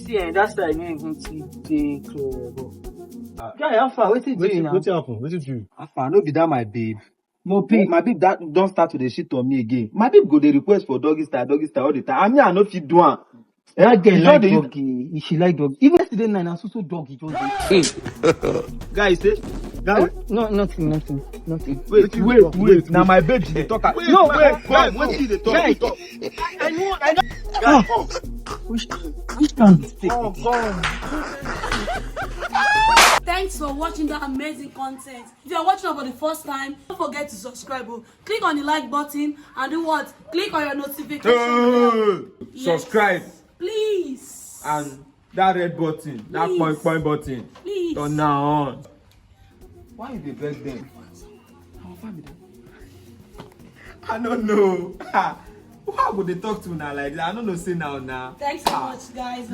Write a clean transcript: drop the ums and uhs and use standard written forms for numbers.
see, and that's why I didn't even take Guy, how far? What's it doing now? What's happened? What's it do? How far? No be that my babe. No pay. My babe that don't start to the shit on me again. My babe go the request for doggy style all the time. I mean, I know if you do one. That girl like doggy. She like doggy. Even yesterday night, I saw doggy. Guys, say. No, nothing. Wait. Now my babe, she talk. Wait, guys, what she dey talk? I know. Which can this take? Thanks for watching that amazing content. If you are watching for the first time, don't forget to subscribe. Click on the like button and do what? Click on your notification bell. Subscribe. Please. And that red button, that point button. Please. Turn now on. Why you dey beg them? I don't know. How would they talk to now like that? I don't know. Say now. Thanks so much, guys.